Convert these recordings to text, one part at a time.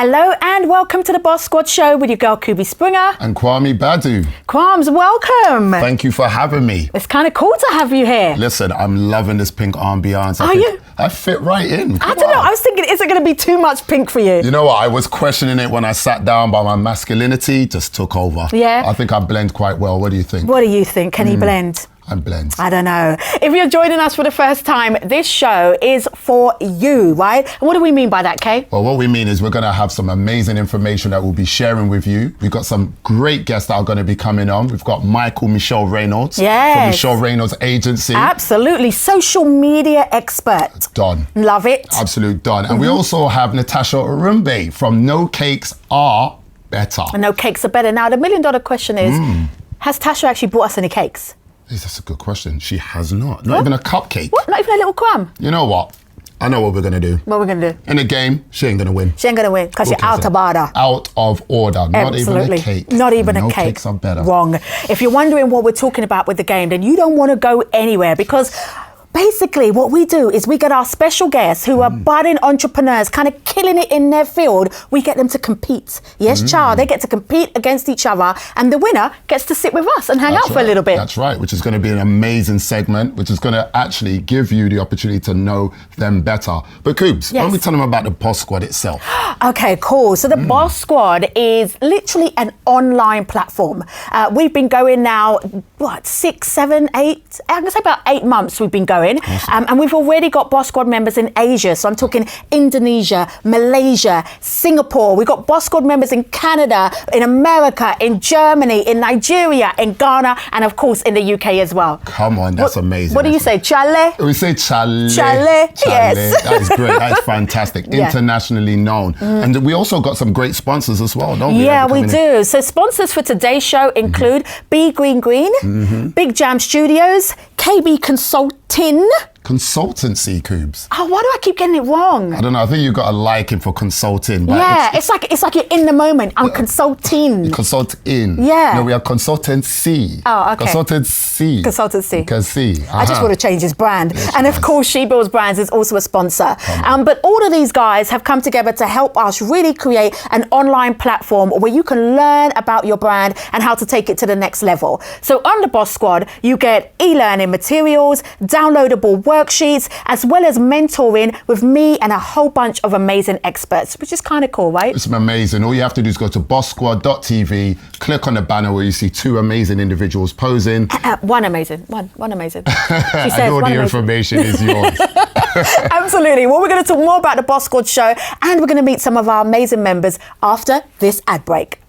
Hello and welcome to the Boss Squad show with your girl Kubi Springer. And Kwame Badu. Kwams, welcome. Thank you for having me. It's kind of cool to have you here. Listen, I'm loving this pink ambiance. Are you? I fit right in. I don't know. I was thinking, is it going to be too much pink for you? You know what? I was questioning it when I sat down, but my masculinity just took over. Yeah. I think I blend quite well. What do you think? What do you think? Can he blend? I blend. I don't know. If you're joining us for the first time, this show is for you, right? And what do we mean by that, Kay? Well, what we mean is we're going to have some amazing information that we'll be sharing with you. We've got some great guests that are going to be coming on. We've got Michelle Reynolds from Michelle Reynolds Agency. Absolutely. Social media expert. Done. Love it. Absolute done. And we also have Natasha Orumbe from No Cakes Are Better. And no cakes are better. Now, the $1 million question is, has Tasha actually brought us any cakes? That's a good question. She has not. Not even a cupcake. What? Not even a little crumb? You know what? I know what we're going to do. What we're going to do? In the game, she ain't going to win. She ain't going to win because you're out of order. Out of order. Not Absolutely. even a cake. Not even no a cake. Cakes are better. Wrong. If you're wondering what we're talking about with the game, then you don't want to go anywhere because basically what we do is we get our special guests who are budding entrepreneurs, kind of killing it in their field. We get them to compete. Yes, child. They get to compete against each other and the winner gets to sit with us and hang out for a little bit. That's right, which is going to be an amazing segment, which is going to actually give you the opportunity to know them better. But Coobs, why don't we tell them about the Boss Squad itself? Okay, cool. So the Boss Squad is literally an online platform. We've been going now, 6, 7, 8, I'm going to say about 8 months we've been going. Awesome. And we've already got Boss Squad members in Asia. So I'm talking Indonesia, Malaysia, Singapore. We've got Boss Squad members in Canada, in America, in Germany, in Nigeria, in Ghana, and of course in the UK as well. Come on, that's amazing. What do you say, Chale? We say Chale. Chale, yes. That is great. That is fantastic. Internationally known. And we also got some great sponsors as well, don't we? Yeah, we do. So sponsors for today's show include Be Green Green, Big Jam Studios, KB Consulting. Consultancy, Coobs. Oh, why do I keep getting it wrong? I don't know. I think you've got a liking for consulting. But yeah, it's like you're in the moment. I'm consulting. Consulting. Yeah. No, we are consultancy. Oh, okay. Consultancy. Consultancy. I just want to change his brand. Yes, and of course, She Builds Brands is also a sponsor. But all of these guys have come together to help us really create an online platform where you can learn about your brand and how to take it to the next level. So on the Boss Squad, you get e-learning materials, downloadable worksheets, as well as mentoring with me and a whole bunch of amazing experts, which is kind of cool, right? It's amazing. All you have to do is go to BossSquad.tv, click on the banner where you see 2 amazing individuals posing. One amazing. She says, and all the information is yours. Absolutely. Well, we're going to talk more about the Boss Squad show and we're going to meet some of our amazing members after this ad break.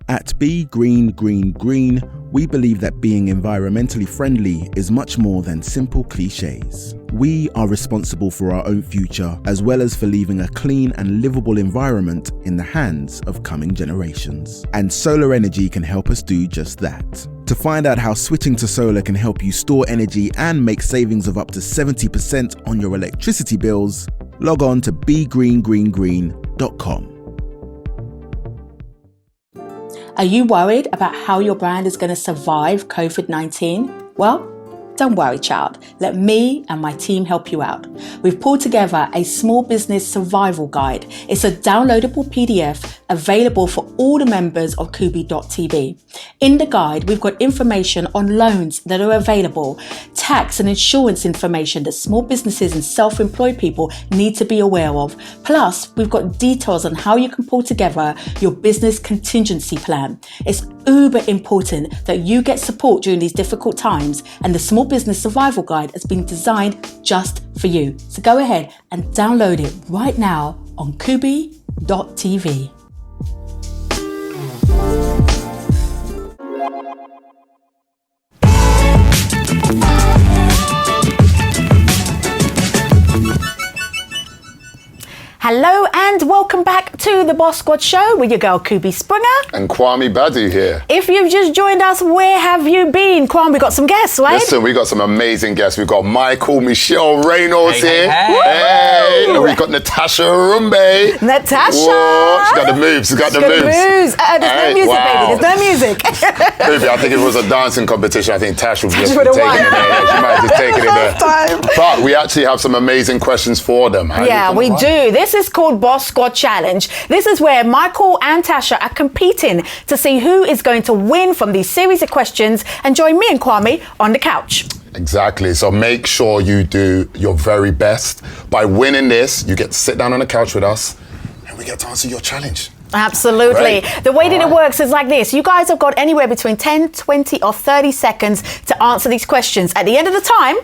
At Be Green Green Green, we believe that being environmentally friendly is much more than simple cliches. We are responsible for our own future, as well as for leaving a clean and livable environment in the hands of coming generations. And solar energy can help us do just that. To find out how switching to solar can help you store energy and make savings of up to 70% on your electricity bills, log on to begreengreengreen.com. Are you worried about how your brand is going to survive COVID-19? Well, don't worry, child. Let me and my team help you out. We've pulled together a small business survival guide. It's a downloadable PDF available for all the members of Kubi.tv. In the guide, we've got information on loans that are available, tax and insurance information that small businesses and self-employed people need to be aware of. Plus, we've got details on how you can pull together your business contingency plan. It's uber important that you get support during these difficult times, and the Small Business Survival Guide has been designed just for you. So go ahead and download it right now on Kubi.tv. Hello and welcome back to the Boss Squad show with your girl Kubi Springer. And Kwame Badu here. If you've just joined us, where have you been? Kwame, we got some guests, right? Listen, we got some amazing guests. We've got Michelle Reynolds here. Hey. We've got Natasha Rumbe. Natasha. Whoa, she's got the moves. She's got the moves. There's no music, baby. There's no music. Maybe I think if it was a dancing competition, I think Tash would just be taking it there. She might have just taken it there. But we actually have some amazing questions for them. Yeah, we do. This is called Boss Squad Challenge. This is where Michael and Tasha are competing to see who is going to win from these series of questions and join me and Kwame on the couch. Exactly. So make sure you do your very best. By winning this, you get to sit down on the couch with us and we get to answer your challenge. Absolutely. Great. The way that it works is like this. You guys have got anywhere between 10, 20 or 30 seconds to answer these questions. At the end of the time,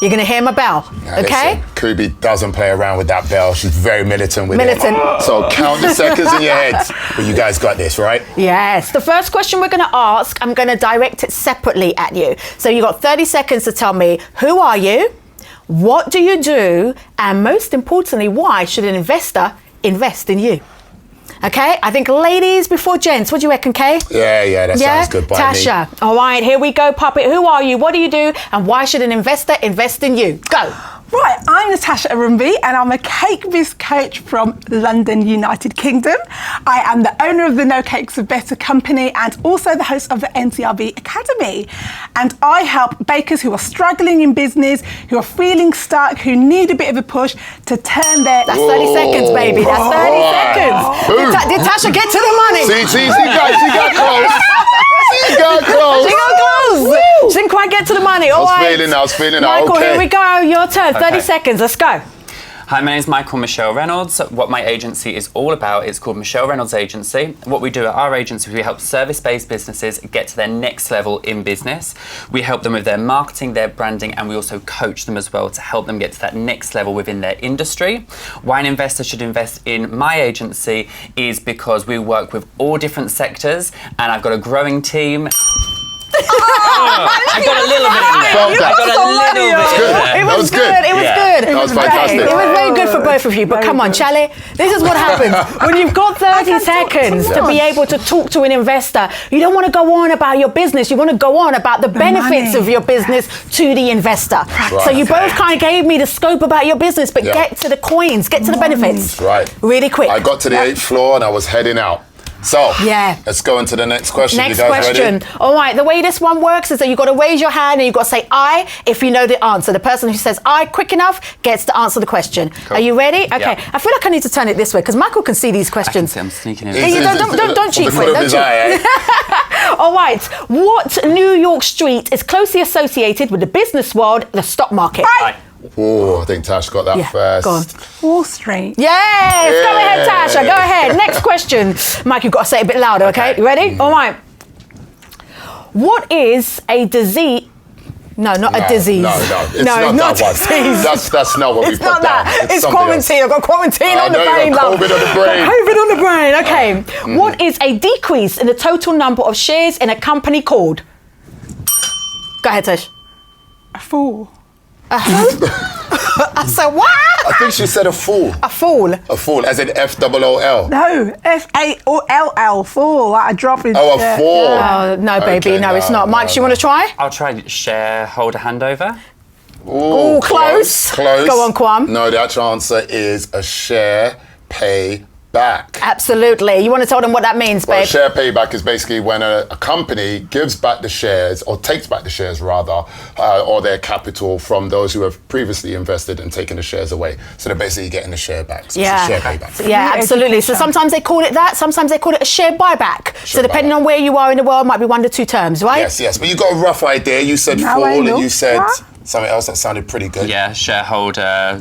you're going to hear my bell, okay? Listen, Kubi doesn't play around with that bell. She's very militant with it. So count the seconds in your heads. But you guys got this, right? Yes. The first question we're going to ask, I'm going to direct it separately at you. So you've got 30 seconds to tell me, who are you? What do you do? And most importantly, why should an investor invest in you? Okay, I think ladies before gents. What do you reckon, Kay? Yeah, that sounds good by Tasha. me. All right, here we go, Puppet. Who are you? What do you do? And why should an investor invest in you? Go. Right, I'm Natasha Arumbi and I'm a cake biz coach from London, United Kingdom. I am the owner of the No Cakes Are Better company and also the host of the NCRB Academy. And I help bakers who are struggling in business, who are feeling stuck, who need a bit of a push to turn their... That's 30 seconds, baby. That's 30 seconds. Did Tasha get to the money? See, she got close. She got close. She got close. She didn't quite get to the money. All right. I was feeling that. Michael, okay. Here we go. Your turn. 30 seconds. Let's go. Hi, my name is Michelle Reynolds. What my agency is all about is called Michelle Reynolds Agency. What we do at our agency is we help service-based businesses get to their next level in business. We help them with their marketing, their branding, and we also coach them as well to help them get to that next level within their industry. Why an investor should invest in my agency is because we work with all different sectors and I've got a growing team. I got a little bit in there. I got a little bit in there. It was good. It was good. That was fantastic. It was very good for both of you. But come on, Charlie. This is what happens when you've got 30 seconds to be able to talk to an investor. You don't want to go on about your business. You want to go on about the benefits of your business to the investor. Right. So you both kind of gave me the scope about your business, but get to the coins, get to the benefits. Right. Really quick. I got to the 8th floor and I was heading out. So, let's go into the next question. Next you guys question. Ready? All right, the way this one works is that you've got to raise your hand and you've got to say I if you know the answer. The person who says I quick enough gets to answer the question. Cool. Are you ready? Okay. Yeah. I feel like I need to turn it this way because Michael can see these questions. I'm sneaking in. Don't cheat for it. Don't cheat. All right. What New York street is closely associated with the business world, the stock market? Oh, I think Tash got that first. Go on. Wall Street. Yes, go ahead, Tasha. Go ahead. Next question. Mike, you've got to say it a bit louder, okay? You ready? All right. What is a disease? No, not a disease. No, it's not that disease. That's not what we put down. It's quarantine. I've got quarantine on the brain, love. COVID on the brain. COVID on the brain. Okay. What is a decrease in the total number of shares in a company called? Go ahead, Tash. A fool. I said what? I think she said a fool. A fool. A fool, as in F-O-O-L. No, F-A-L-L, fool. Like a drop in. Oh, a fool. Oh, no, baby. Okay, no, it's not. Mike, do you want to try? I'll try shareholder handover. Ooh, close. Close. Go on, Kwam. No, the actual answer is a share pay back. Absolutely. You want to tell them what that means, Well, babe? share payback is basically when a company gives back the shares, or takes back the shares rather, or their capital from those who have previously invested and taken the shares away. So they're basically getting the share back. So it's a share payback. Yeah, absolutely. So sometimes they call it that, sometimes they call it a share buyback. So depending on where you are in the world, it might be 1 to 2 terms, right? Yes. But you got a rough idea. You said fool and you said something else that sounded pretty good. Yeah, shareholder.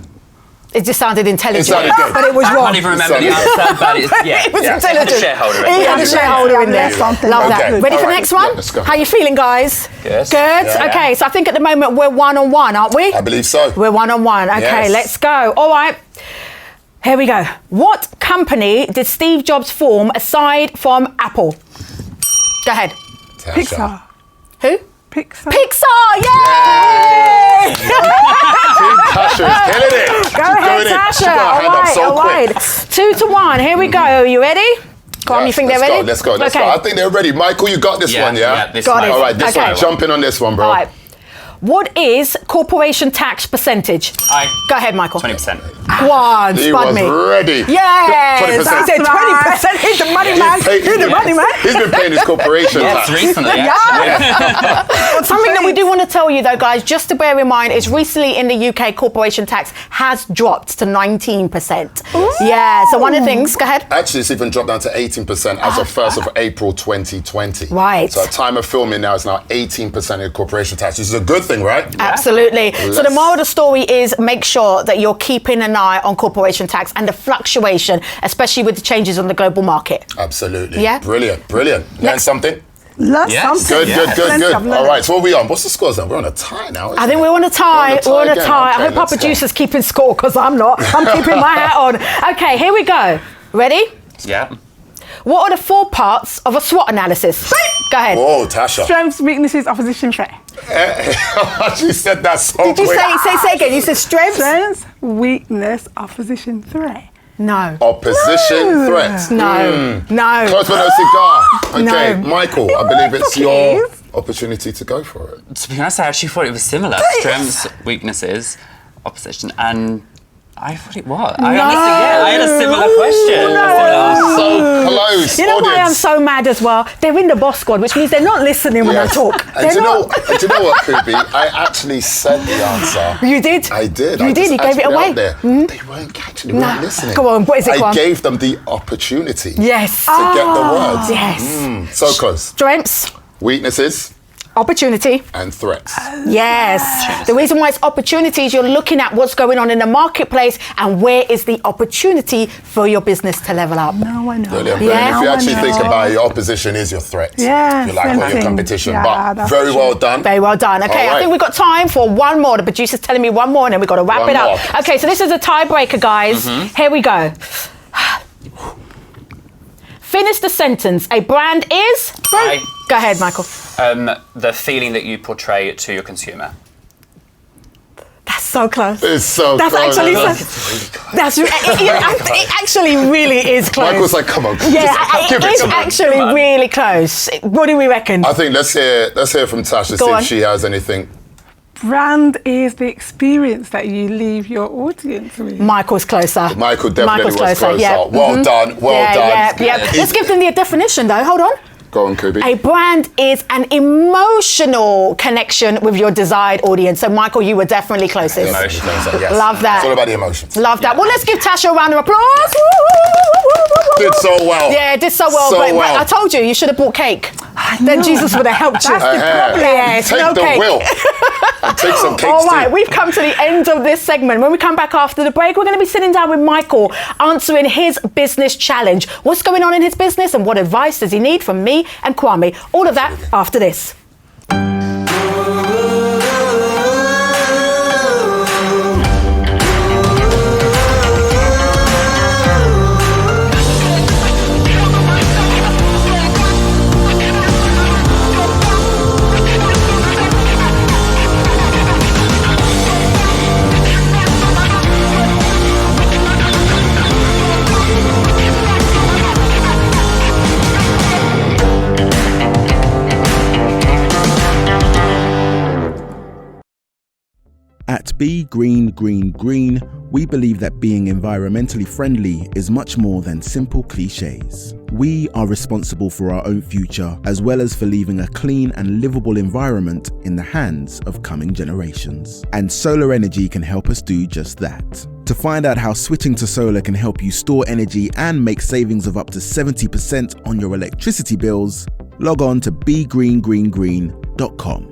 It just sounded intelligent, It sounded good. but it was I wrong. can't even remember the answer, but it's, It was intelligent. It had a shareholder in He there. had a shareholder in there. Love that. Okay. Ready for the All next right. one? Yeah, let's go. How you feeling, guys? Yes. Good? Yeah. Okay, so I think at the moment we're 1-on-1, aren't we? I believe so. We're 1-on-1. Okay, Yes. let's go. All right. Here we go. What company did Steve Jobs form aside from Apple? Go ahead. Pixar. Who? Pixar. Pixar, yay! Tasha is killing it. Go ahead. going in. Tasha. She got her hand up so quick. 2-1. Here we go. Are you ready? Come on, you think they're ready? Let's go. I think they're ready. Michael, you got this one, yeah? This Got one. it. All right, this one. Jump in on this one, bro. All right. What is corporation tax percentage? Go ahead, Michael. 20%. One, He spud was me. ready. Yes, 20%. I said 20%. He's the money man. He's the money man. He's been paying his corporation Yes, tax. recently, actually. Something that we do want to tell you, though, guys, just to bear in mind, is recently in the UK, corporation tax has dropped to 19%. Ooh. Yeah, so one of the things, go ahead. Actually, it's even dropped down to 18% as of 1st of April 2020. Right. So at time of filming now, it's now 18% of corporation tax, which is a good thing, right? Yeah. Absolutely. So the moral of the story is make sure that you're keeping an eye on corporation tax and the fluctuation, especially with the changes on the global market. Absolutely. Yeah. Brilliant. Learn something? Learn Yes. something. Good. All right, so what are we on? What's the scores then? We're on a tie now. I think we're on a tie. We're on a again. tie. Okay, I hope our let's go. producer's keeping score because I'm not. I'm keeping my hat on. Okay, here we go. Ready? Yeah. What are the 4 parts of a SWOT analysis? Go ahead. Whoa, Tasha. Strengths, weaknesses, opposition, threat. She said that so Did you quick. say again? You said strengths? Strengths, weakness, opposition, threat. No. Opposition threats. No. No. Close but no cigar. Okay, No. Michael, I believe it's your opportunity to go for it. To be honest, I actually thought it was similar. Strengths, weaknesses, opposition, and I thought it was. I had a similar question. So close. You know why I'm audience. so mad as well? They're in the boss squad, which means they're not listening when I Yes. talk. And do you know what, Kubi? I actually said the answer. You did? I did. You I did? just You gave it put away? out there. They weren't catching it. They weren't listening. Go on, what is it, go I on? gave them the opportunity Yes. to get the words. Yes. So close. Strengths, Weaknesses opportunity. and threats. Yes. The reason why it's opportunities, you're looking at what's going on in the marketplace and where is the opportunity for your business to level up. No, I know. Brilliant. Yeah. If you actually think about it, your opposition is your threat. Yeah, You like same what your thing. competition. Yeah, But that's very true. well done. Very well done. Okay, All right. I think we've got time for one more. The producer's telling me one more and then we've got to wrap One it up. more. Okay, so this is a tiebreaker, guys. Here we go. Finish the sentence. A brand is... Go ahead, Michael. The feeling that you portray to your consumer. That's so close. It's so That's close. actually That's it actually really is close. Michael's like, come on. Yeah, just give it is to me. actually really close. What do we reckon? I think let's hear from Tasha, Go see on. if she has anything. Brand is the experience that you leave your audience with. Michael's closer. Michael definitely was closer. Yeah. Well done, well done. Yeah. Let's give them the definition though. Hold on. Go on, Kubi. A brand is an emotional connection with your desired audience. So, Michael, you were definitely closest. Emotions, yes. Love that. It's all about the emotions. Love that. Well, let's give Tasha a round of applause. Did so well. Yeah, did so well. So but well. I told you should have bought cake. Then Jesus would have helped you. That's the problem. Yes, Take no the cake. will. And take some cakes All right, too. we've come to the end of this segment. When we come back after the break, we're going to be sitting down with Michael, answering his business challenge. What's going on in his business and what advice does he need from me and Kwame? All of that after this. At Be Green Green Green, we believe that being environmentally friendly is much more than simple cliches. We are responsible for our own future, as well as for leaving a clean and livable environment in the hands of coming generations. And solar energy can help us do just that. To find out how switching to solar can help you store energy and make savings of up to 70% on your electricity bills, log on to begreengreengreen.com.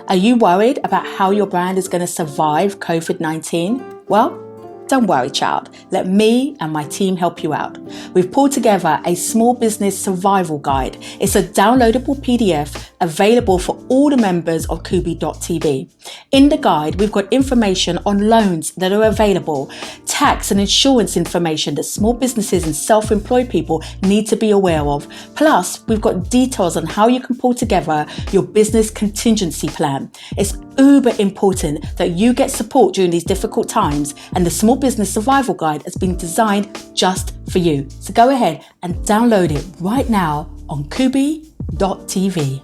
Are you worried about how your brand is going to survive COVID-19? Well, don't worry, child. Let me and my team help you out. We've pulled together a small business survival guide. It's a downloadable PDF available for all the members of Kubi.tv. In the guide, we've got information on loans that are available, tax and insurance information that small businesses and self-employed people need to be aware of. Plus, we've got details on how you can pull together your business contingency plan. It's uber important that you get support during these difficult times, and the Small Business Survival Guide has been designed just for you. So go ahead and download it right now on Kubi.tv.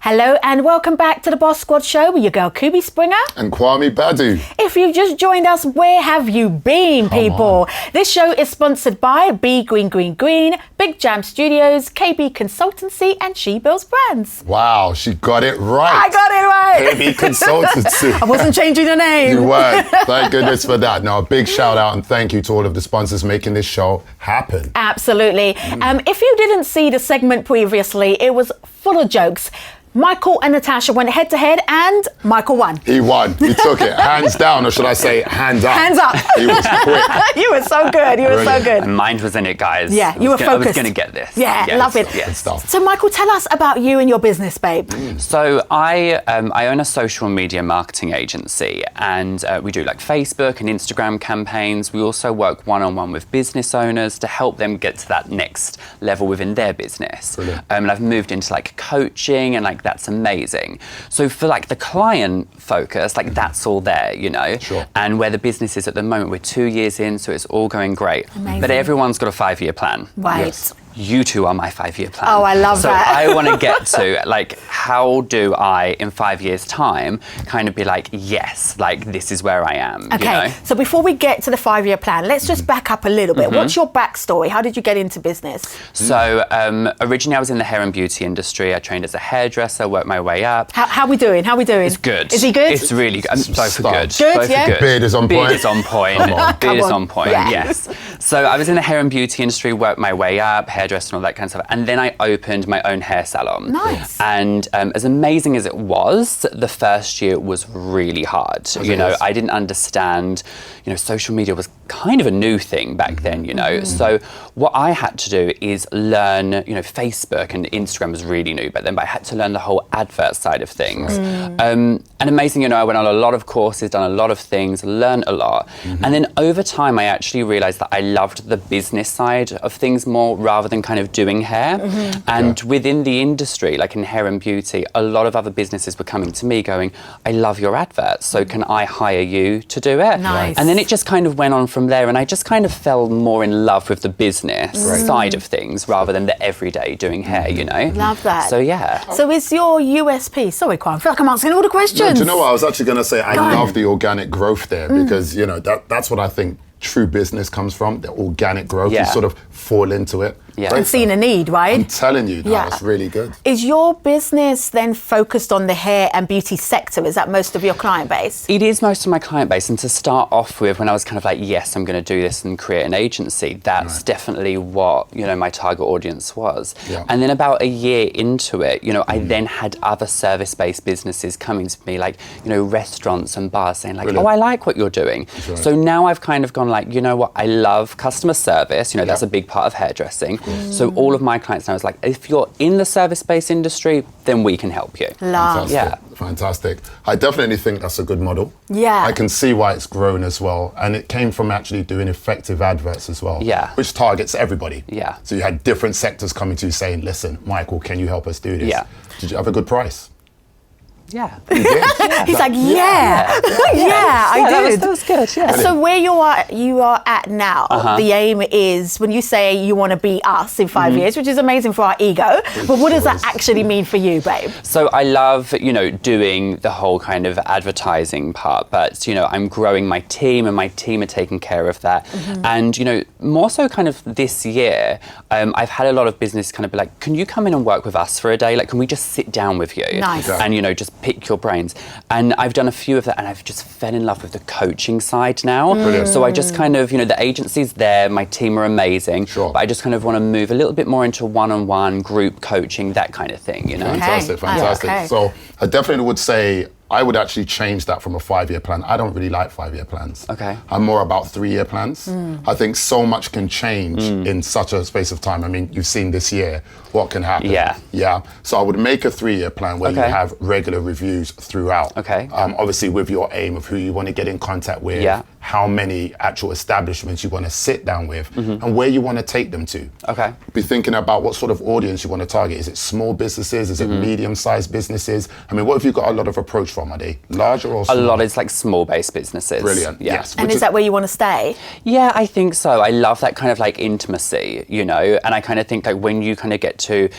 Hello and welcome back to the Boss Squad show with your girl Kubi Springer. And Kwame Badu. If you've just joined us, where have you been, people? This show is sponsored by Be Green Green Green, Big Jam Studios, KB Consultancy and She Builds Brands. Wow, she got it right. I got it right. KB Consultancy. I wasn't changing the name. You weren't. Thank goodness for that. Now, a big shout out and thank you to all of the sponsors making this show happen. Absolutely. If you didn't see the segment previously, it was full of jokes. Michael and Natasha went head to head and Michael won. He won. He took it. Hands down, or should I say hands up? Hands up. He was quick. You were so good. You were so good. And mind was in it, guys. Yeah, you were focused. I was going to get this. Yeah, yes. love it. Good stuff. So Michael, tell us about you and your business, babe. So I own a social media marketing agency, and we do like Facebook and Instagram campaigns. We also work one-on-one with business owners to help them get to that next level within their business. And I've moved into like coaching, and like that's amazing. So for like the client focus, like that's all there, you know. Sure. And where the business is at the moment, we're 2 years in, so it's all going great. Amazing. But everyone's got a 5-year plan. Right. Yes. You two are my 5-year plan. Oh, I love that. So I want to get to, like, how do I, in 5 years' time, kind of be like, yes, like, this is where I am, Okay, you know? so before we get to the 5-year plan, let's just back up a little bit. What's your backstory? How did you get into business? So originally I was in the hair and beauty industry. I trained as a hairdresser, worked my way up. How we doing? How we doing? It's good. Is he good? It's really good. Both are good. Good, Both yeah? are good. Beard is on point. Beard is on point. Beard is on point, yes. So I was in the hair and beauty industry, worked my way up, hairdresser and all that kind of stuff. And then I opened my own hair salon. Nice. And as amazing as it was, the first year was really hard. You know, I didn't understand, you know, social media was kind of a new thing back then, you know. So what I had to do is learn, you know, Facebook and Instagram was really new back then, but I had to learn the whole advert side of things. And amazing, you know, I went on a lot of courses, done a lot of things, learned a lot. And then over time, I actually realized that I loved the business side of things more rather than kind of doing hair. And within the industry, like in hair and beauty, a lot of other businesses were coming to me going, I love your adverts, so can I hire you to do it? Nice. And then it just kind of went on from there, and I just kind of fell more in love with the business side of things rather than the everyday doing hair, you know? Love that. So yeah. So is your USP, sorry, Quan, I feel like I'm answering all the questions. Do you know what? I was actually going to say, I love the organic growth there because, you know, that's what I think true business comes from, the organic growth. You sort of fall into it. Yeah. And seeing a need, right? I'm telling you, that's really good. Is your business then focused on the hair and beauty sector? Is that most of your client base? It is most of my client base, and to start off with, when I was kind of like, yes, I'm going to do this and create an agency, that's definitely what, you know, my target audience was. And then about a year into it, you know, I then had other service-based businesses coming to me, like, you know, restaurants and bars saying like, oh, I like what you're doing. So now I've kind of gone like, you know what, I love customer service, you know, that's a big part of hairdressing. So all of my clients now is like, if you're in the service-based industry, then we can help you. Love. Fantastic. I definitely think that's a good model. Yeah. I can see why it's grown as well. And it came from actually doing effective adverts as well. Yeah. Which targets everybody. Yeah. So you had different sectors coming to you saying, listen, Michael, can you help us do this? Yeah. Did you have a good price? Yeah. You did? He's like, I did. That was good, yeah. So where you are at now, the aim is, when you say you want to be us in 5 years, which is amazing for our ego, but what does that actually mean for you, babe? So I love, you know, doing the whole kind of advertising part, but, you know, I'm growing my team and my team are taking care of that. And, you know, more so kind of this year, I've had a lot of business kind of be like, can you come in and work with us for a day? Like, can we just sit down with you? Nice. And, you know, just pick your brains. And I've done a few of that, and I've just fell in love with the coaching side now. So I just kind of, you know, the agency's there, my team are amazing, but I just kind of want to move a little bit more into one-on-one group coaching, that kind of thing, you know? Fantastic. So I definitely would say, I would actually change that from a 5-year plan. I don't really like 5-year plans. I'm more about 3-year plans. I think so much can change in such a space of time. I mean, you've seen this year, what can happen. Yeah. So I would make a 3-year plan where you have regular reviews throughout. Okay. Obviously with your aim of who you want to get in contact with, how many actual establishments you want to sit down with, and where you want to take them to. Okay. Be thinking about what sort of audience you want to target. Is it small businesses? Is it medium-sized businesses? I mean, what have you got a lot of approach from? Are they larger or small? A lot is like small-based businesses. Brilliant. Yeah. Yes. And is that where you want to stay? Yeah, I think so. I love that kind of like intimacy, you know, and I kind of think like when you kind of get to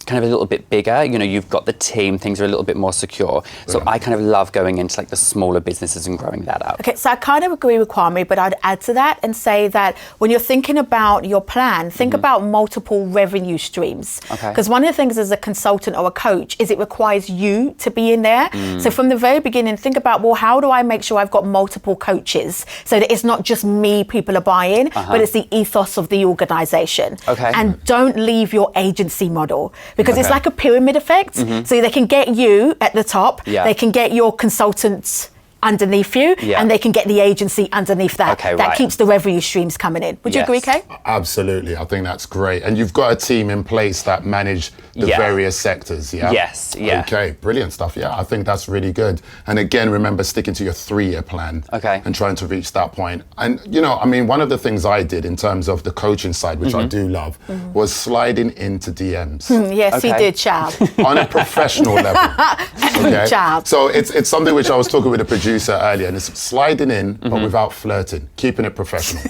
kind of a little bit bigger, you know, you've got the team, things are a little bit more secure. So I kind of love going into like the smaller businesses and growing that up. Okay, so I kind of agree with Kwame, but I'd add to that and say that when you're thinking about your plan, think about multiple revenue streams. Okay. Because one of the things as a consultant or a coach is it requires you to be in there. So from the very beginning, think about, well, how do I make sure I've got multiple coaches so that it's not just me people are buying, but it's the ethos of the organization. Okay. And don't leave your agency model. Because it's like a pyramid effect. So they can get you at the top, they can get your consultants underneath you, and they can get the agency underneath that. That keeps the revenue streams coming in. Would you agree, Kay? Absolutely. I think that's great. And you've got a team in place that manage the various sectors, Yes, Okay, brilliant stuff. Yeah, I think that's really good. And again, remember sticking to your 3-year plan and trying to reach that point. And, you know, I mean, one of the things I did in terms of the coaching side, which I do love, was sliding into DMs. Yes, he did, child. On a professional level. Child. So it's something which I was talking with a producer earlier, and it's sliding in, but without flirting, keeping it professional.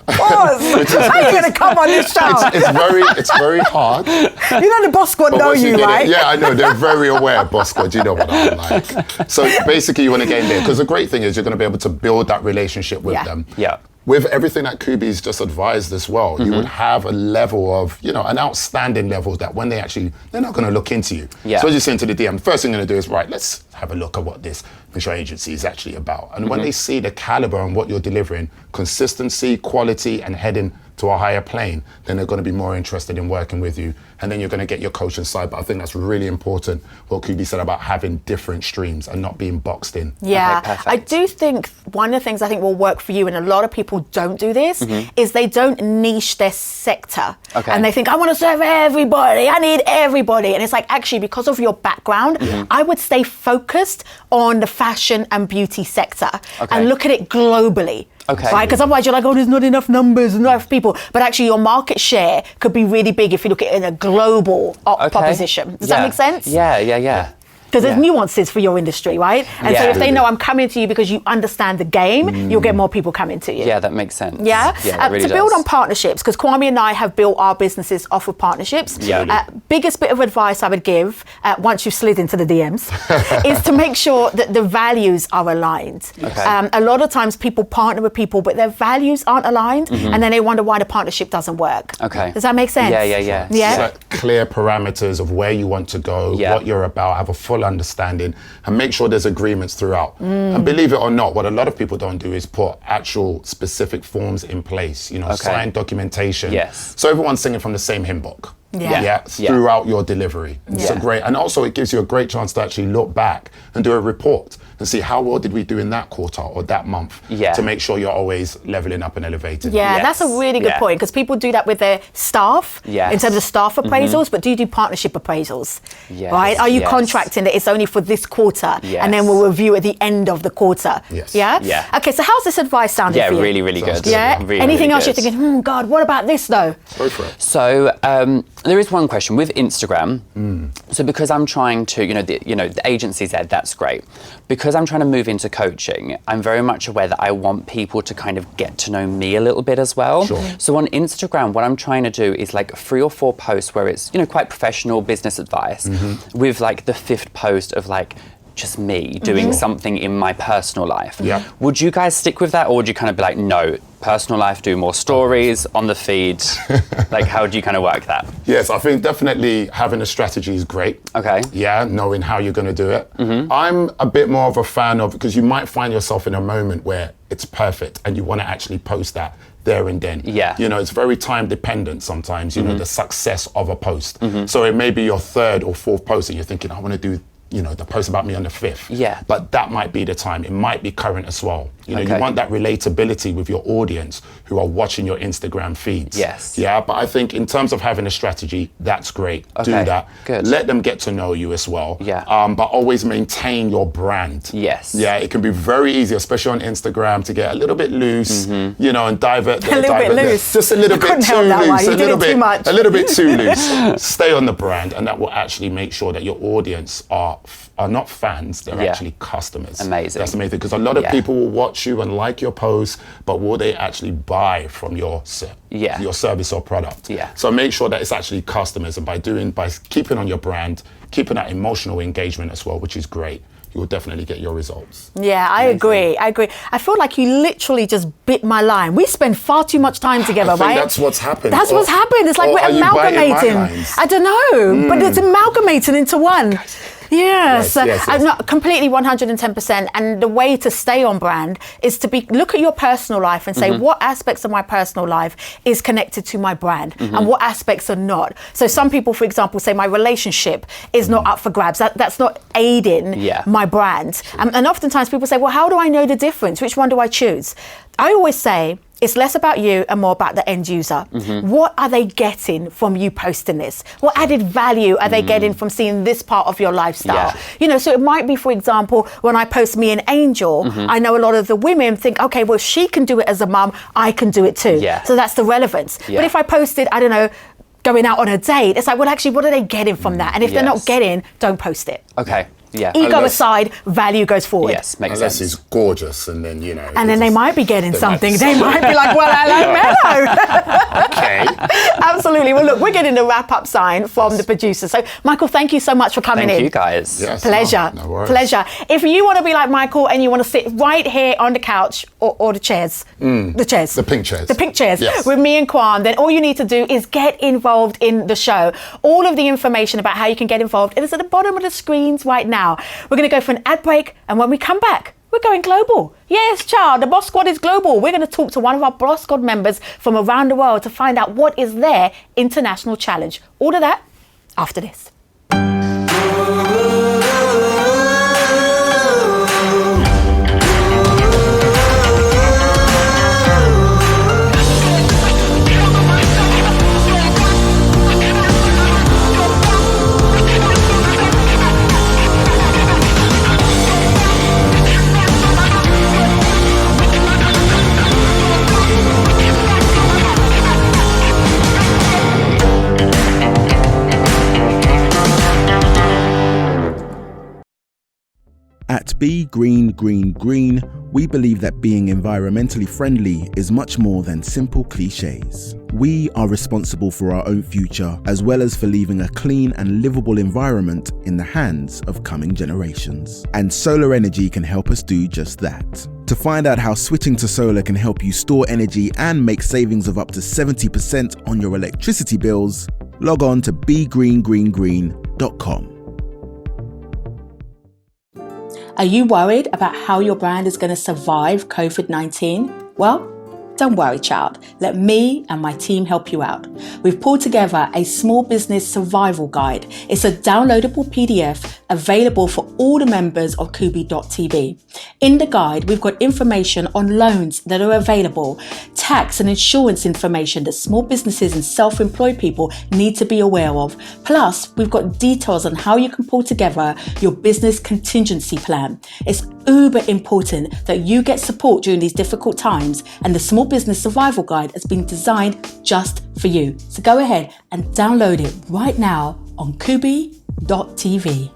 Pause. How are you going to come on this show? It's very hard. You know the Boss Squad know you, right? Yeah, I know. They're very aware of Boss Squad. You know what I'm like. So basically, you want to get in there, because the great thing is you're going to be able to build that relationship with them. With everything that Kubi's just advised as well, you would have a level of, you know, an outstanding level that when they're not going to look into you. So as you say into the DM, the first thing they're going to do is, right, let's have a look at what this visual agency is actually about. And when they see the caliber and what you're delivering, consistency, quality, and heading to a higher plane, then they're going to be more interested in working with you. And then you're going to get your coaching side. But I think that's really important, what Kubi said about having different streams and not being boxed in. Yeah, I do think one of the things I think will work for you, and a lot of people don't do this, is they don't niche their sector. And they think, I want to serve everybody, I need everybody. And it's like, actually, because of your background, I would stay focused on the fashion and beauty sector and look at it globally. Right? Because otherwise you're like, oh, there's not enough numbers, not enough people. But actually your market share could be really big if you look at it in a global proposition. Does that make sense? Yeah. Because there's nuances for your industry, right? And so if they know I'm coming to you because you understand the game, you'll get more people coming to you. Yeah, that makes sense. Yeah? It really to build on partnerships, because Kwame and I have built our businesses off of partnerships. Biggest bit of advice I would give, once you've slid into the DMs, is to make sure that the values are aligned. A lot of times people partner with people, but their values aren't aligned, and then they wonder why the partnership doesn't work. Does that make sense? Yeah. Set clear parameters of where you want to go, what you're about, have a full understanding, and make sure there's agreements throughout. And believe it or not, what a lot of people don't do is put actual specific forms in place, you know, signed documentation. So everyone's singing from the same hymn book. Throughout your delivery. So great. And also it gives you a great chance to actually look back and do a report and see how well did we do in that quarter or that month to make sure you're always leveling up and elevating. That's a really good point, because people do that with their staff in terms of staff appraisals, but do you do partnership appraisals? Right? Are you contracting that it's only for this quarter and then we'll review at the end of the quarter? Okay, so how's this advice sounding for you? Really, really good. Really, anything else you're thinking, God, what about this though? Go for it. So there is one question with Instagram. So because I'm trying to, the agency's there, that's great. Because I'm trying to move into coaching, I'm very much aware that I want people to kind of get to know me a little bit as well. So on Instagram, what I'm trying to do is like 3 or 4 posts where it's, quite professional business advice with like the 5th post of like just me doing something in my personal life. Would you guys stick with that, or would you kind of be like, no, personal life, do more stories on the feed? Like, how do you kind of work that? Yes, I think definitely having a strategy is great. Knowing how you're going to do it. I'm a bit more of a fan of, because you might find yourself in a moment where it's perfect and you want to actually post that there and then. It's very time dependent sometimes, the success of a post. So it may be your 3rd or 4th post and you're thinking, I want to do the post about me on the 5th. But that might be the time. It might be current as well. You know, you want that relatability with your audience who are watching your Instagram feeds. Yes. Yeah, but I think in terms of having a strategy, that's great. Do Okay, that. good. Let them get to know you as well. Yeah. But always maintain your brand. Yes. Yeah, it can be very easy, especially on Instagram, to get a little bit loose, you know, and divert. A little bit loose. Just a little bit couldn't too help that loose. one. You a did little it bit too much. A little bit too loose. Stay on the brand, and that will actually make sure that your audience are not fans, they're actually customers. Amazing. That's amazing, because a lot of people will watch you and like your posts, but will they actually buy from your service or product? Yeah. So make sure that it's actually customers, and by keeping on your brand, keeping that emotional engagement as well, which is great, you will definitely get your results. Yeah, I agree. I feel like you literally just bit my line. We spend far too much time together, I think right? that's what's happened. That's what's happened. It's like or we're are you biting my amalgamating. lines? I don't know, but it's amalgamating into one. Yes, yes. I'm not completely 110%. And the way to stay on brand is to look at your personal life and say what aspects of my personal life is connected to my brand and what aspects are not. So some people, for example, say my relationship is not up for grabs. That's not aiding my brand. And oftentimes people say, well, how do I know the difference? Which one do I choose? I always say, it's less about you and more about the end user. What are they getting from you posting this? What added value are they getting from seeing this part of your lifestyle? You know, so it might be, for example, when I post me and Angel, I know a lot of the women think, okay, well, she can do it as a mum, I can do it too. So that's the relevance. But if I posted, I don't know, going out on a date, it's like, well, actually, what are they getting from that? And if they're not getting, don't post it. Okay. Yeah. Ego aside, value goes forward. Yes, makes Unless sense. he's gorgeous, and then, you know. And then they might be getting something. They might be be like, well, hello, Mello. okay. Absolutely. Well, look, we're getting the wrap-up sign from the producer. So, Michael, thank you so much for coming in. Thank you, guys. Yes, Pleasure. No worries. Pleasure. If you want to be like Michael and you want to sit right here on the couch or the chairs, the chairs. The pink chairs. The pink chairs Yes. with me and Kwan, then all you need to do is get involved in the show. All of the information about how you can get involved is at the bottom of the screens right now. We're going to go for an ad break, and when we come back, we're going global. Yes, child, the Boss Squad is global. We're going to talk to one of our Boss Squad members from around the world to find out what is their international challenge. All of that after this. At Be Green Green Green, we believe that being environmentally friendly is much more than simple cliches. We are responsible for our own future, as well as for leaving a clean and livable environment in the hands of coming generations. And solar energy can help us do just that. To find out how switching to solar can help you store energy and make savings of up to 70% on your electricity bills, log on to begreengreengreen.com. Are you worried about how your brand is going to survive COVID-19? Well, don't worry, child. Let me and my team help you out. We've pulled together a small business survival guide. It's a downloadable PDF available for all the members of Kubi.tv. In the guide, we've got information on loans that are available, tax and insurance information that small businesses and self-employed people need to be aware of. Plus, we've got details on how you can pull together your business contingency plan. It's uber important that you get support during these difficult times, and the Small Business Survival Guide has been designed just for you. So go ahead and download it right now on Kubi.tv.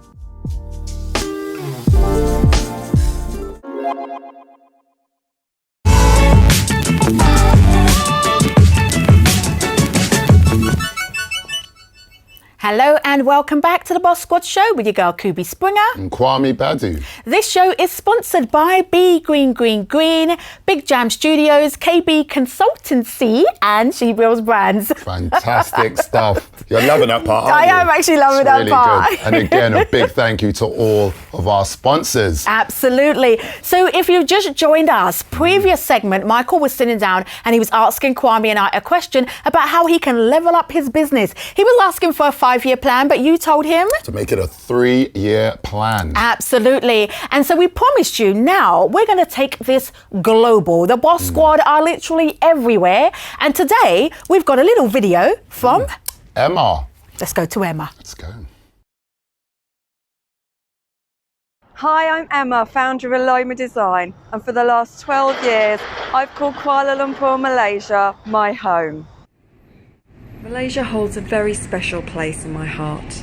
Hello and welcome back to the Boss Squad show with your girl Kubi Springer and Kwame Badu. This show is sponsored by Be Green Green Green, Big Jam Studios, KB Consultancy and She Builds Brands. Fantastic stuff. You're loving that part, aren't I you? am actually loving It's that really part. Good. And again, a big thank you to all of our sponsors. Absolutely. So if you've just joined us, previous segment, Michael was sitting down and he was asking Kwame and I a question about how he can level up his business. He was asking for a 5-year plan, but you told him to make it a 3-year plan. Absolutely. And so we promised you now we're going to take this global. The Boss Squad are literally everywhere. And today we've got a little video from Emma. Let's go to Emma. Let's go. Hi, I'm Emma, founder of Aloma Design, and for the last 12 years, I've called Kuala Lumpur, Malaysia, my home. Malaysia holds a very special place in my heart.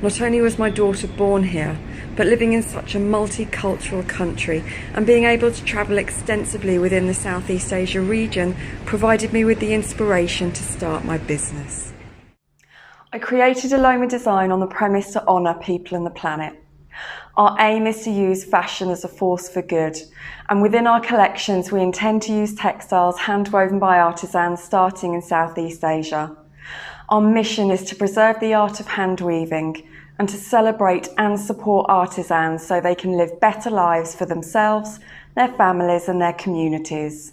Not only was my daughter born here, but living in such a multicultural country and being able to travel extensively within the Southeast Asia region provided me with the inspiration to start my business. I created Aloma Design on the premise to honour people and the planet. Our aim is to use fashion as a force for good, and within our collections we intend to use textiles handwoven by artisans starting in Southeast Asia. Our mission is to preserve the art of hand weaving and to celebrate and support artisans so they can live better lives for themselves, their families and their communities.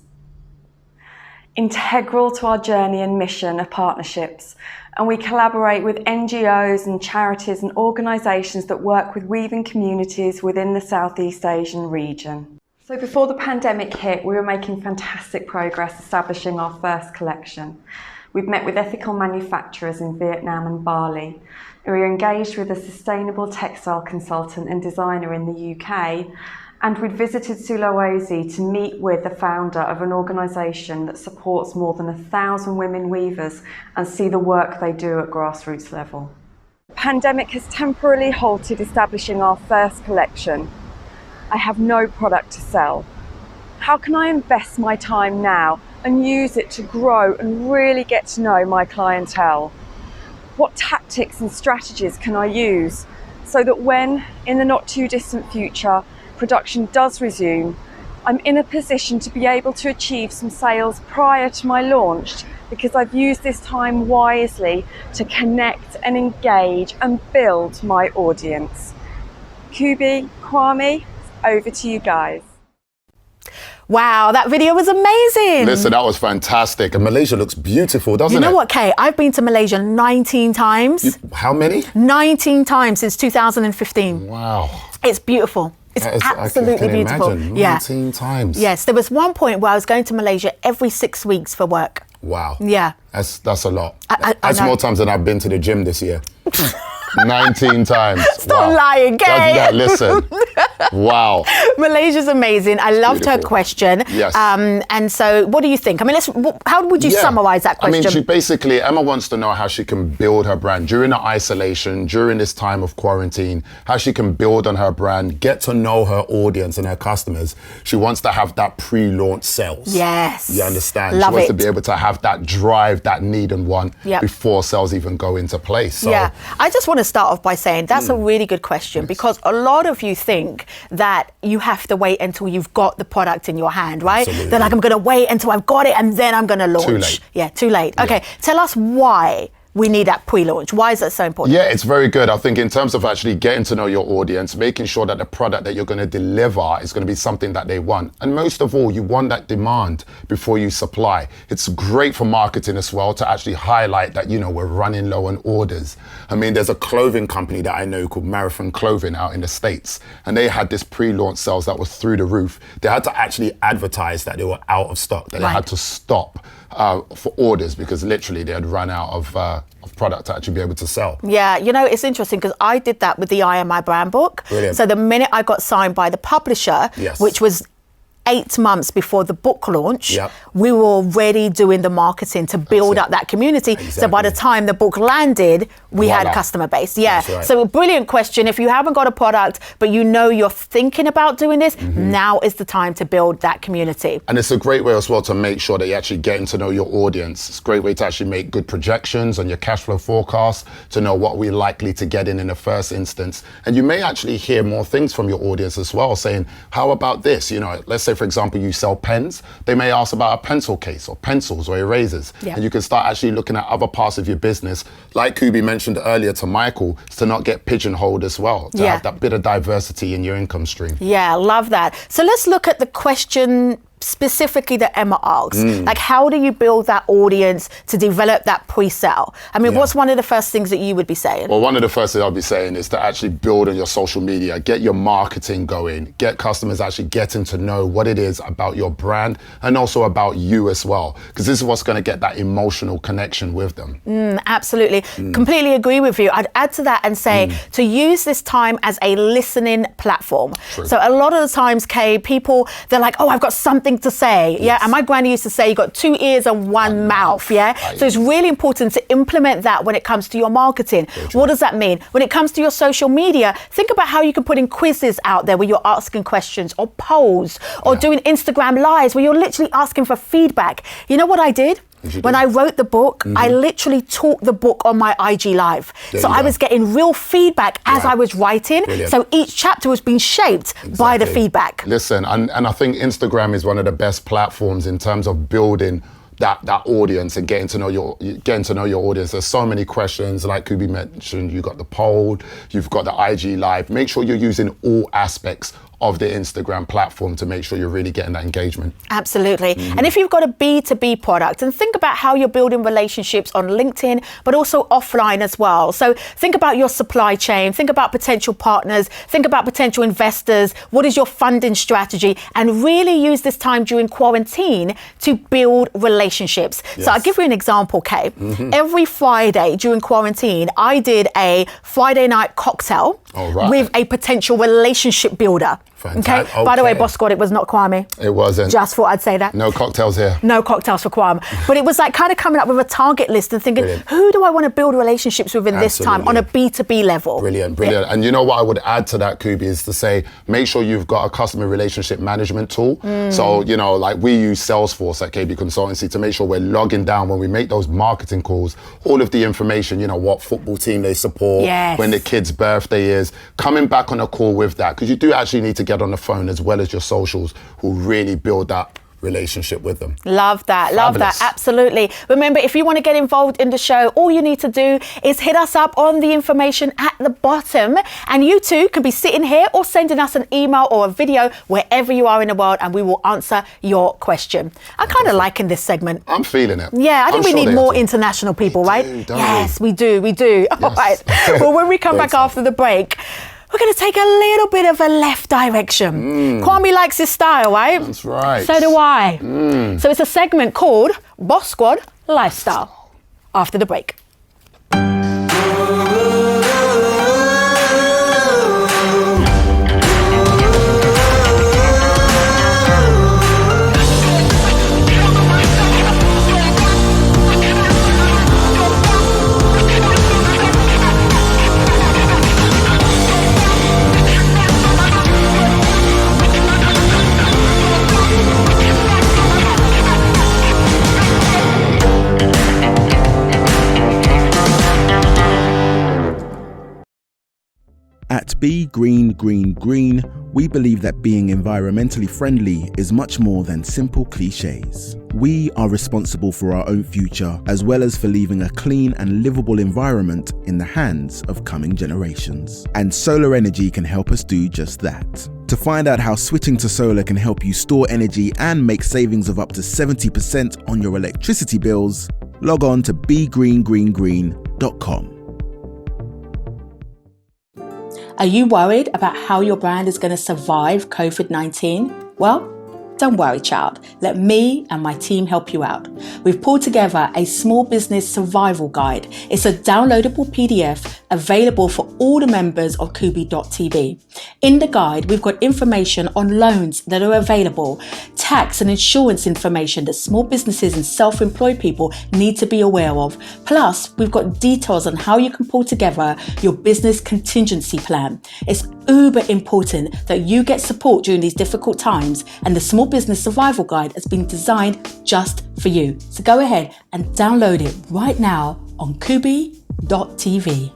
Integral to our journey and mission are partnerships, and we collaborate with NGOs and charities and organisations that work with weaving communities within the Southeast Asian region. So before the pandemic hit, we were making fantastic progress establishing our first collection. We've met with ethical manufacturers in Vietnam and Bali. We were engaged with a sustainable textile consultant and designer in the UK, and we'd visited Sulawesi to meet with the founder of an organisation that supports more than 1,000 women weavers and see the work they do at grassroots level. The pandemic has temporarily halted establishing our first collection. I have no product to sell. How can I invest my time now and use it to grow and really get to know my clientele? What tactics and strategies can I use so that when, in the not too distant future, production does resume, I'm in a position to be able to achieve some sales prior to my launch because I've used this time wisely to connect and engage and build my audience. Kubi, Kwame, over to you guys. Wow, that video was amazing. Listen, that was fantastic. And Malaysia looks beautiful, doesn't it? You know what, Kay? I've been to Malaysia 19 times. How many? 19 times since 2015. Wow. It's beautiful. It's absolutely beautiful. Imagine. 19 times. Yes, there was one point where I was going to Malaysia every 6 weeks for work. Wow. Yeah. That's a lot. That's more times than I've been to the gym this year. 19 times. Stop lying, Kay. Listen. Wow. Malaysia's amazing. I loved her question. Yes. And so what do you think? I mean, how would you summarize that question? I mean, Emma wants to know how she can build her brand during the isolation, during this time of quarantine, how she can build on her brand, get to know her audience and her customers. She wants to have that pre-launch sales. Yes. You understand? Love she wants it. to be able to have that drive, that need and want Yep. before sales even go into place. So, yeah, I just want to start off by saying that's a really good question because a lot of you think that you have to wait until you've got the product in your hand, right? Absolutely. They're like, I'm going to wait until I've got it and then I'm going to launch. Too late. Yeah, too late. Okay, tell us why we need that pre-launch. Why is that so important? Yeah, it's very good. I think in terms of actually getting to know your audience, making sure that the product that you're going to deliver is going to be something that they want. And most of all, you want that demand before you supply. It's great for marketing as well to actually highlight that, you know, we're running low on orders. I mean, there's a clothing company that I know called Marathon Clothing out in the States, and they had this pre-launch sales that was through the roof. They had to actually advertise that they were out of stock, that they had to stop for orders because literally they had run out of product to actually be able to sell. Yeah, you know, it's interesting because I did that with the I Am My Brand book. Brilliant. So the minute I got signed by the publisher, which was 8 months before the book launch, we were already doing the marketing to build up that community. Exactly. So by the time the book landed, we had a customer base. Yeah. Right. So a brilliant question. If you haven't got a product, but you know you're thinking about doing this, now is the time to build that community. And it's a great way as well to make sure that you're actually getting to know your audience. It's a great way to actually make good projections on your cash flow forecast, to know what we're likely to get in the first instance. And you may actually hear more things from your audience as well, saying, how about this? You know, let's say say, for example, you sell pens, they may ask about a pencil case or pencils or erasers. Yeah. And you can start actually looking at other parts of your business. Like Kubi mentioned earlier to Michael, to not get pigeonholed as well, to have that bit of diversity in your income stream. Yeah, love that. So let's look at the question specifically that Emma asks, like how do you build that audience to develop that pre-sale? I mean, what's one of the first things that you would be saying? Well, one of the first things I'll be saying is to actually build on your social media, get your marketing going, get customers actually getting to know what it is about your brand and also about you as well, because this is what's going to get that emotional connection with them. Absolutely. Completely agree with you. I'd add to that and say to use this time as a listening platform. True. So a lot of the times, Kay, people, they're like, oh, I've got something to say. Yeah. And my granny used to say, you got 2 ears and one mouth. Yeah. So it's really important to implement that when it comes to your marketing. What does that mean? When it comes to your social media, think about how you can put in quizzes out there where you're asking questions, or polls, or doing Instagram lives where you're literally asking for feedback. You know what I did? When I wrote the book, I literally taught the book on my IG Live. So I was getting real feedback as I was writing. Brilliant. So each chapter was being shaped by the feedback. Listen, and I think Instagram is one of the best platforms in terms of building that audience and getting to know your audience. There's so many questions, like Kubi mentioned. You got the poll, you've got the IG Live. Make sure you're using all aspects of the Instagram platform to make sure you're really getting that engagement. Absolutely. And if you've got a B2B product, and think about how you're building relationships on LinkedIn, but also offline as well. So think about your supply chain, think about potential partners, think about potential investors. What is your funding strategy? And really use this time during quarantine to build relationships. So I'll give you an example, Kay. Every Friday during quarantine, I did a Friday night cocktail with a potential relationship builder. Fantastic. Okay. By the way, BossSquad, it was not Kwame. It wasn't. Just thought I'd say that. No cocktails here. No cocktails for Kwame. But it was like kind of coming up with a target list and thinking, who do I want to build relationships with in this time on a B2B level? Brilliant. And you know what I would add to that, Kubi, is to say, make sure you've got a customer relationship management tool. So, you know, like we use Salesforce at KB Consultancy to make sure we're logging down when we make those marketing calls, all of the information, you know, what football team they support, when the kid's birthday is, coming back on a call with that, because you do actually need to get on the phone as well as your socials, who really build that relationship with them. Love that. Love that. Absolutely. Remember, if you want to get involved in the show, all you need to do is hit us up on the information at the bottom, and you too can be sitting here or sending us an email or a video wherever you are in the world, and we will answer your question. I'm kind of liking this segment. I'm feeling it. Yeah, I think we need more international people, right? Yes, we do. All right. Well, when we come back after the break, we're going to take a little bit of a left direction. Kwame likes his style, right? That's right. So do I. So it's a segment called BossSquad Lifestyle. After the break. At Be Green Green Green, we believe that being environmentally friendly is much more than simple cliches. We are responsible for our own future, as well as for leaving a clean and livable environment in the hands of coming generations. And solar energy can help us do just that. To find out how switching to solar can help you store energy and make savings of up to 70% on your electricity bills, log on to begreengreengreen.com. Are you worried about how your brand is going to survive COVID-19? Well, don't worry, child. Let me and my team help you out. We've pulled together a small business survival guide. It's a downloadable PDF available for all the members of Kubi.tv. In the guide, we've got information on loans that are available, tax and insurance information that small businesses and self-employed people need to be aware of. Plus, we've got details on how you can pull together your business contingency plan. It's uber important that you get support during these difficult times, and the Small Business Survival Guide has been designed just for you. So go ahead and download it right now on Kubi.tv.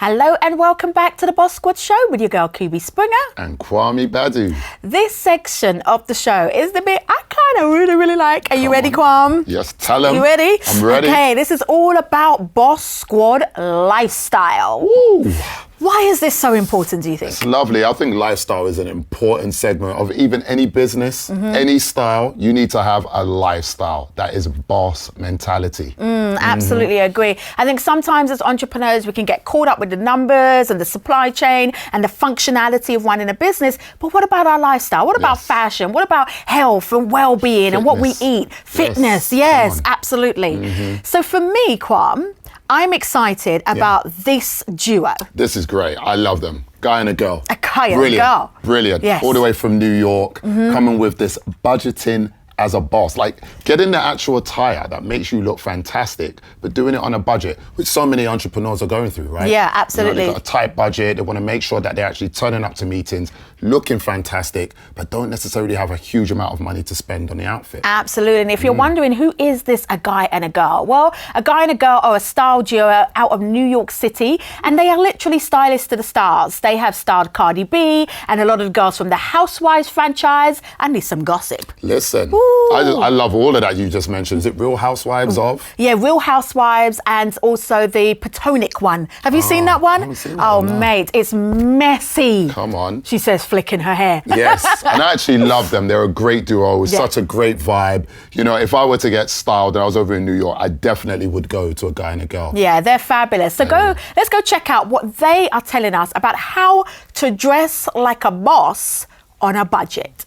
Hello and welcome back to the Boss Squad show with your girl Kubi Springer. And Kwame Badu. This section of the show is the bit I kind of really like. Are you ready, Kwame? Yes, tell him. You ready? I'm ready. Okay, this is all about Boss Squad lifestyle. Ooh. Why is this so important, do you think? It's lovely. I think lifestyle is an important segment of even any business, any style. You need to have a lifestyle that is boss mentality. Absolutely agree. I think sometimes as entrepreneurs, we can get caught up with the numbers and the supply chain and the functionality of running a business. But what about our lifestyle? What about fashion? What about health and well-being and what we eat? Fitness, yes, absolutely. So for me, Kwame, I'm excited about this duo. This is great. I love them. Guy and a girl. A guy and a girl. Brilliant. Yes. All the way from New York, coming with this budgeting as a boss. Like getting the actual attire that makes you look fantastic, but doing it on a budget, which so many entrepreneurs are going through, right? Yeah, absolutely. You know, they've got a tight budget. They want to make sure that they're actually turning up to meetings, looking fantastic, but don't necessarily have a huge amount of money to spend on the outfit. Absolutely. And if you're wondering who is this a guy and a girl? Well, a guy and a girl are a style duo out of New York City, and they are literally stylists to the stars. They have styled Cardi B and a lot of girls from the Housewives franchise, and there's some gossip. Listen, I love all of that you just mentioned. Is it Real Housewives of? Yeah, Real Housewives and also the Potomac one. Have you seen that one? I haven't seen that one, no. Mate, it's messy. Come on. She says flicking her hair. Yes, and I actually love them. They're a great duo. It's such a great vibe. You know, if I were to get styled and I was over in New York, I definitely would go to a guy and a girl. Yeah, they're fabulous. So let's go check out what they are telling us about how to dress like a boss on a budget.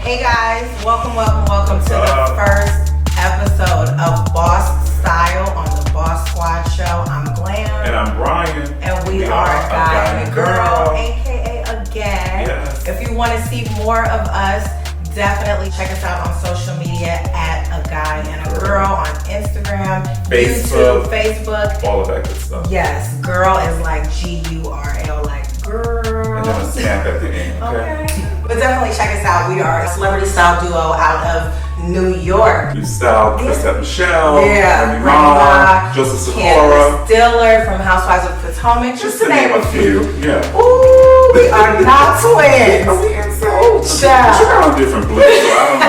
Hey guys, welcome to the first episode of Boss Style on the Boss Squad show. I'm Glam. And I'm Brian. And we are a guy and a girl, aka a gag. Yes. If you want to see more of us, definitely check us out on social media at a guy and a girl on Instagram, Facebook, YouTube, Facebook. all of that good stuff. Yes, girl is like G-U-R-L, like girl. And then a stamp at the end, okay? But definitely check us out. We are a celebrity style duo out of New York. You styled Chrisette Michelle, Remy Remy Ma, Ma, Joseph Candace Sephora. Diller from Housewives of Potomac, just to name a few. Yeah. Ooh, we are not twins. She got on different blues, so I don't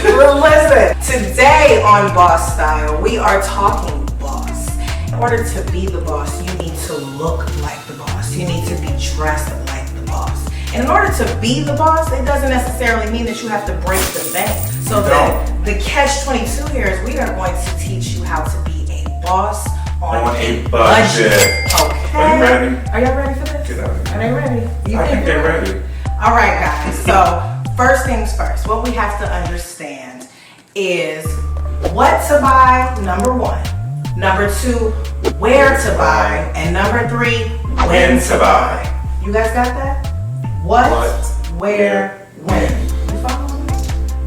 know. Well, listen, today on Boss Style, we are talking boss. In order to be the boss, you need to look like the boss. You need to be dressed like the boss. And in order to be the boss, it doesn't necessarily mean that you have to break the bank. So the catch-22 here is we are going to teach you how to be a boss on a budget. Okay. Are you ready? Are y'all ready for this? Get out of here. Are they ready? I think they're ready. All right, guys. So first things first, what we have to understand is what to buy, number one. Number two, where to buy. And number three, when to buy. You guys got that? What, where, when. You following me?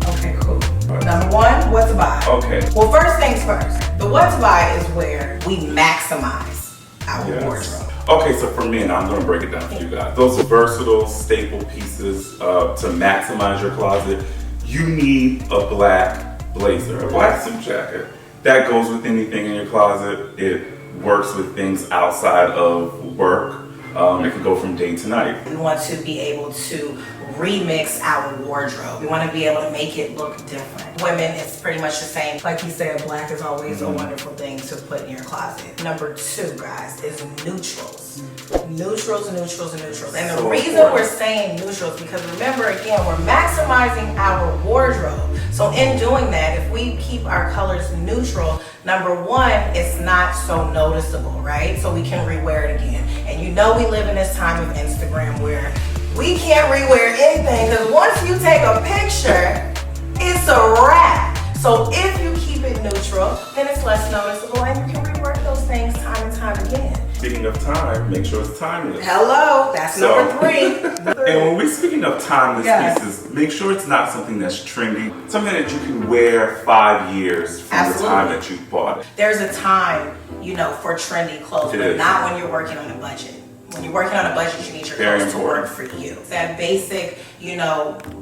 Okay, cool. Number one, what to buy. Okay. Well, first things first. The what to buy is where we maximize our wardrobe. Okay, so for me, and I'm going to break it down for you guys. Those are versatile, staple pieces to maximize your closet. You need a black blazer, a black suit jacket. That goes with anything in your closet. It works with things outside of work. It can go from day to night. We want to be able to remix our wardrobe. We want to be able to make it look different. Women, it's pretty much the same. Like you said, black is always a wonderful thing to put in your closet. Number two, guys, is neutrals. Neutrals. And the reason we're saying neutrals, because remember, again, we're maximizing our wardrobe. So in doing that, if we keep our colors neutral, number one, it's not so noticeable, right? So we can rewear it again. And you know we live in this time of Instagram where we can't rewear anything, because once you take a picture, it's a wrap. So if you keep it neutral, then it's less noticeable and you can rework those things time and time again. Speaking of time, make sure it's timeless. Hello, that's number three. And when we're speaking of timeless pieces, make sure it's not something that's trendy, something that you can wear 5 years from the time that you bought it. There's a time, for trendy clothes, but not when you're working on a budget. When you're working on a budget, you need your clothes to work for you. That basic,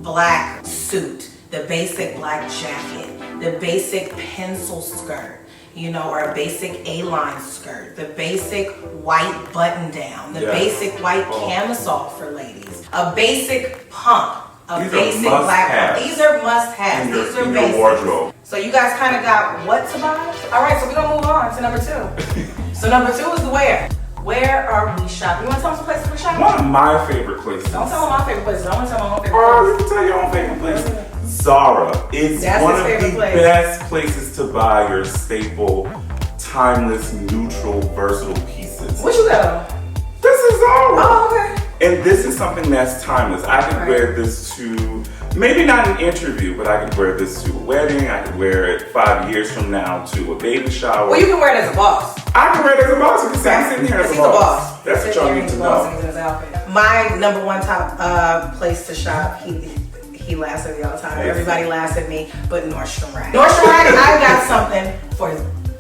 black suit the basic black jacket, the basic pencil skirt, you know, or a basic A-line skirt, the basic white button down, the basic white camisole for ladies, a basic pump, a basic black pump. These are must-haves. These are basic wardrobe. So you guys kind of got what to buy? All right, so we're gonna move on to number 2. So number 2 is the where. Where are we shopping? You want to tell them some places we're shopping? One of my favorite places. Don't tell them my favorite places. I want to tell them my own favorite places. places. You can tell your own favorite places. Zara is one of the best places to buy your staple, timeless, neutral, versatile pieces. What you got on? This is Zara. Oh, okay. And this is something that's timeless. I could wear this to, maybe not an interview, but I could wear this to a wedding. I could wear it 5 years from now to a baby shower. Well, you can wear it as a boss. I can wear it as a boss. Because I'm sitting here as a boss. That's what y'all need to know. My number 1 top place to shop, he laughs at me all the time. Everybody laughs at me, but Nordstrom Rack. Nordstrom Rack, I got something for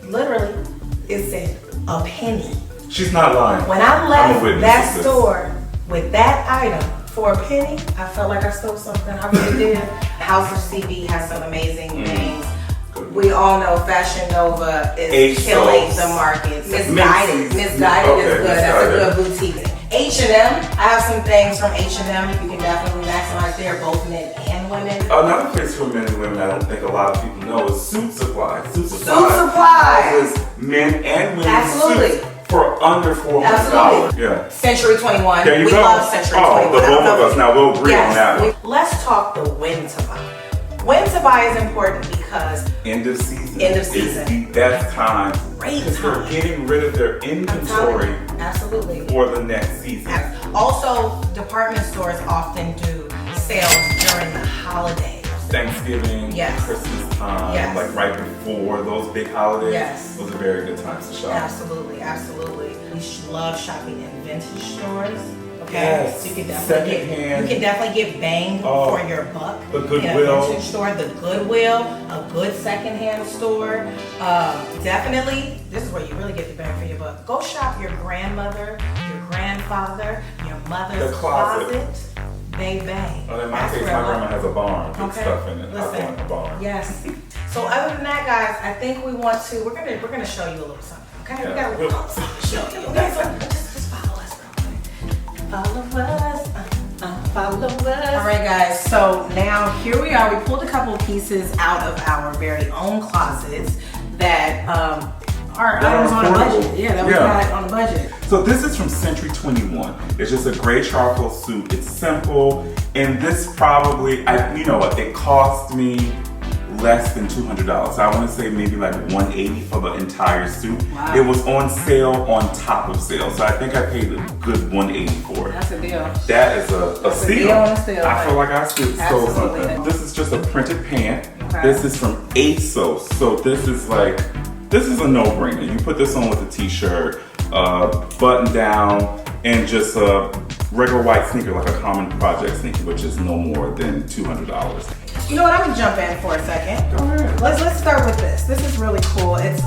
literally, it said a penny. She's not lying. When I left that store with that item for a penny, I felt like I stole something. I really did. House of CB has some amazing things. We all know Fashion Nova is killing the market. Misguided is good. That's a good boutique. H&M, I have some things from H&M. You can definitely maximize there, both men and women. Another place for men and women I don't think a lot of people know is Suit Supply. Suit Supply is men and women's suits for under $400. Yeah. Century 21. There you go. We love Century 21. The both of us now will agree on that one. Let's talk the when to buy. When to buy is important because end of season is the best time. Great time. They're getting rid of their inventory for the next season. Also, department stores often do sales during the holidays. Thanksgiving, Christmas time, like right before those big holidays. Those are very good times to shop. Absolutely. We love shopping in vintage stores. Okay, yes. So you can definitely get bang for your buck. The Goodwill. In a vintage store, the Goodwill, a good secondhand store. Definitely, this is where you really get the bang for your buck. Go shop your grandmother, your grandfather, your mother's closet. They bang. In my case, my grandma has a barn with stuff in it. Listen, I want a barn. Yes. So other than that, guys, I think we want to. We're gonna show you a little something. Okay, we got a little something to show you. Okay, so just follow us real quick. Follow us. Follow us. All right, guys. So now here we are. We pulled a couple of pieces out of our very own closets that are items on a budget. Yeah, that we got on a budget. So this is from Century 21. It's just a gray charcoal suit. It's simple, and this probably, you know what? It cost me less than $200. So I want to say maybe like $180 for the entire suit. Wow. It was on sale on top of sale, so I think I paid a good $180 for it. That's a deal. That is a steal. Deal on a steal. I feel like I stole something. This is just a printed pant. Okay. This is from ASOS. So this is a no-brainer. You put this on with a t-shirt, button down, and just a regular white sneaker, like a common project sneaker, which is no more than $200. You know what? I'm gonna jump in for a second. Go ahead. Let's start with this. This is really cool. It's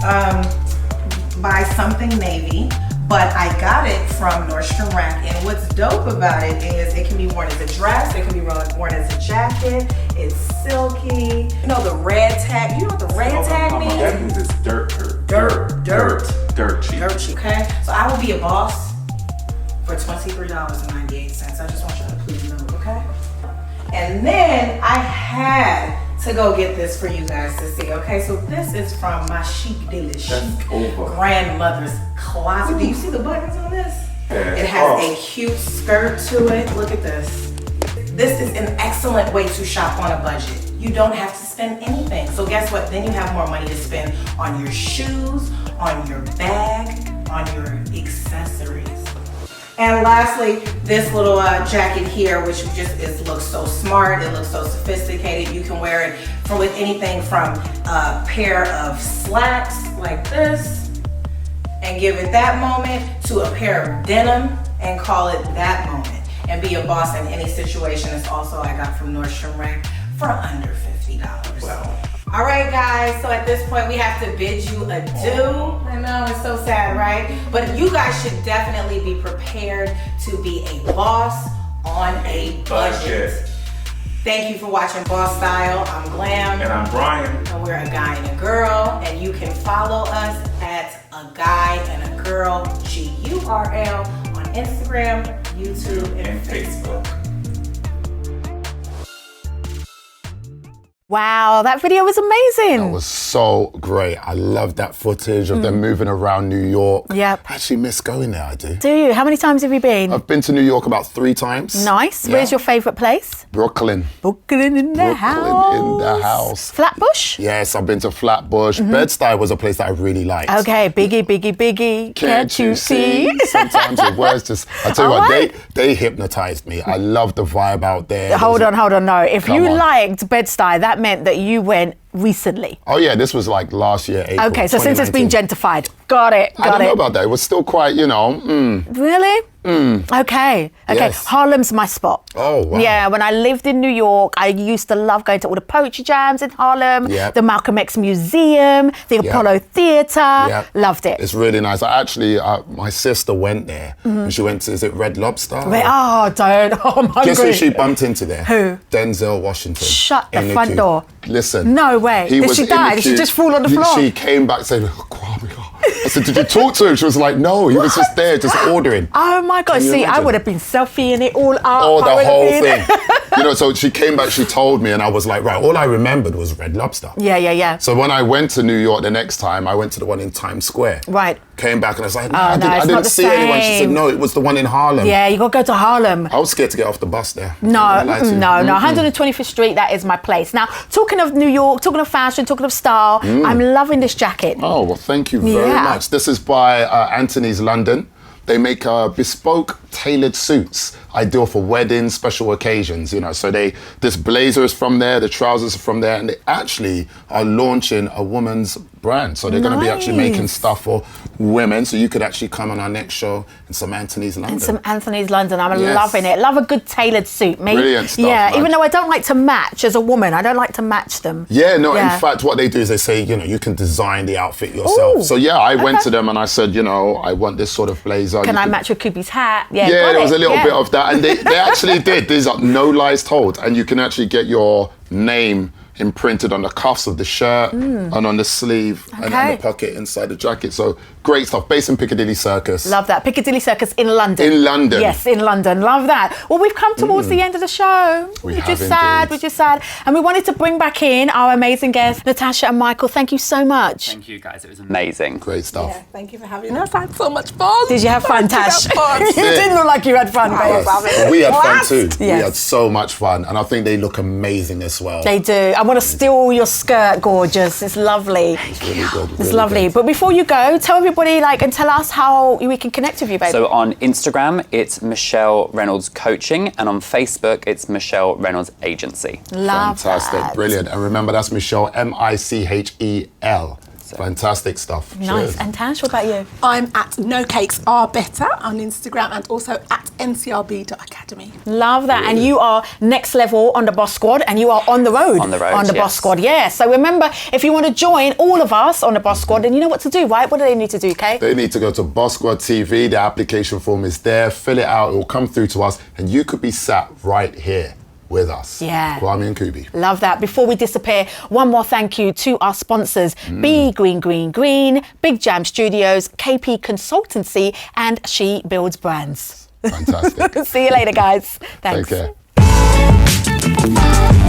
by Something Navy, but I got it from Nordstrom Rack. And what's dope about it is it can be worn as a dress. It can be worn as a jacket. It's silky. You know the red tag. You know what the red tag means? That means it's dirt cheap. Dirt cheap. Okay. So I will be a boss for $23.98. I just want you to please know. Okay. And then I had to go get this for you guys to see. Okay, so this is from my Chic de la Chic grandmother's closet. Do you see the buttons on this? Yeah. It has a cute skirt to it. Look at this. This is an excellent way to shop on a budget. You don't have to spend anything. So guess what? Then you have more money to spend on your shoes, on your bag, on your accessories. And lastly, this little jacket here, which just looks so smart. It looks so sophisticated. You can wear it with anything from a pair of slacks like this and give it that moment to a pair of denim and call it that moment and be a boss in any situation. It's also I got from Nordstrom Rack for under $50. Wow. All right, guys, so at this point, we have to bid you adieu. I know, it's so sad, right? But you guys should definitely be prepared to be a boss on a budget. Thank you for watching Boss Style. I'm Glam. And I'm Brian. And we're a guy and a girl. And you can follow us at A Guy and a Girl, GURL, on Instagram, YouTube, and Facebook. Wow, that video was amazing. That was so great. I love that footage of them moving around New York. Yep. I actually miss going there, I do. Do you? How many times have you been? I've been to New York about 3 times. Nice. Yeah. Where's your favourite place? Brooklyn. Brooklyn in the house. In the house. Flatbush? Yes, I've been to Flatbush. Bed-Stuy was a place that I really liked. Okay, biggie. Can't you see? Sometimes the words just, I tell you All what, right. they hypnotized me. I love the vibe out there. Hold on, no. If Come you on. liked Bed-Stuy, that meant that you went recently. Oh yeah, this was like last year, April. Okay, so since it's been 2019. gentrified. Got it. I don't know about that. It was still quite, Really? Okay. Yes. Harlem's my spot. Oh, wow. Yeah, when I lived in New York, I used to love going to all the poetry jams in Harlem, Yep. the Malcolm X Museum, the Apollo Theatre. Yep. Loved it. It's really nice. I actually, my sister went there. And she went to, is it Red Lobster? Wait, oh, don't. Oh, I'm hungry. Guess who she bumped into there? Who? Denzel Washington. Shut the in front queue. door. Listen. No way. He Did was she in the die? Did she queue. just fall on the floor? She came back saying, oh, Kwame. I said, did you talk to him? She was like, no, he was just there, just ordering. Oh my God, Can you see, I imagine? would have been selfieing it all up. Oh, I the would have whole been- thing. So she came back, she told me, and I was like, right, all I remembered was Red Lobster. Yeah. So when I went to New York the next time, I went to the one in Times Square. Right. Came back and I was like, no, Oh, I no, didn't, it's I not didn't the see anyone. She said, same. no, it was the one in Harlem. Yeah, you got to go to Harlem. I was scared to get off the bus there. No, I'm not gonna lie to you. 125th Street, that is my place. Now, talking of New York, talking of fashion, talking of style, I'm loving this jacket. Oh, well, thank you very Yeah. much. This is by Anthony's London. They make bespoke tailored suits, ideal for weddings, special occasions, So this blazer is from there, the trousers are from there, and they actually are launching a woman's brand. So they're going to be actually making stuff for women. So you could actually come on our next show in some Anthony's London. And some Anthony's London. I'm Yes. loving it. Love a good tailored suit, mate. Brilliant stuff, Yeah, man. even though I don't like to match as a woman, I don't like to match them. Yeah, no, Yeah. in fact, what they do is they say, you can design the outfit yourself. Ooh, So yeah, I went okay. to them and I said, I want this sort of blazer. Can You I could- match with Kubi's hat? Yeah, Yeah, got there was it. a little Yeah. bit of that. And they actually did. These are no lies told. And you can actually get your name imprinted on the cuffs of the shirt and on the sleeve and on Okay. the pocket inside the jacket. So great stuff. Based in Piccadilly Circus. Love that. Piccadilly Circus in London. In London. Yes, in London. Love that. Well, we've come towards the end of the show. We We're have just sad. indeed. We're just sad. And we wanted to bring back in our amazing guests, Natasha and Michael. Thank you so much. Thank you guys, it was amazing. Great stuff. Thank you for having us. I had so much fun. Did you have fun, Tash? You didn't look like you had fun, babe. Yes. We had fun too. We Yes. had so much fun. And I think they look amazing as well. They do. I want to steal your skirt, gorgeous. It's lovely. It's really good. It's really lovely. good. But before you go, tell everybody and tell us how we can connect with you, babe. So on Instagram, it's Michelle Reynolds Coaching, and on Facebook, it's Michelle Reynolds Agency. Love Fantastic. that. Brilliant. And remember, that's Michelle, Michel. Fantastic stuff. Nice. Cheers. And Tash, what about you? I'm at No Cakes Are Better on Instagram and also at ncrb.academy. Love that. And you are next level on the Boss Squad, and you are on the road. On the road, On the yes. Boss Squad, yeah. So remember, if you want to join all of us on the Boss Squad, then you know what to do, right? What do they need to do, Kay? They need to go to Boss Squad TV. The application form is there. Fill it out. It will come through to us, and you could be sat right here with us. Yeah. Kwame and Kubi. Love that. Before we disappear, one more thank you to our sponsors, Be Green Green Green, Big Jam Studios, KP Consultancy, and She Builds Brands. Fantastic. See you later, guys. Thanks. Take care.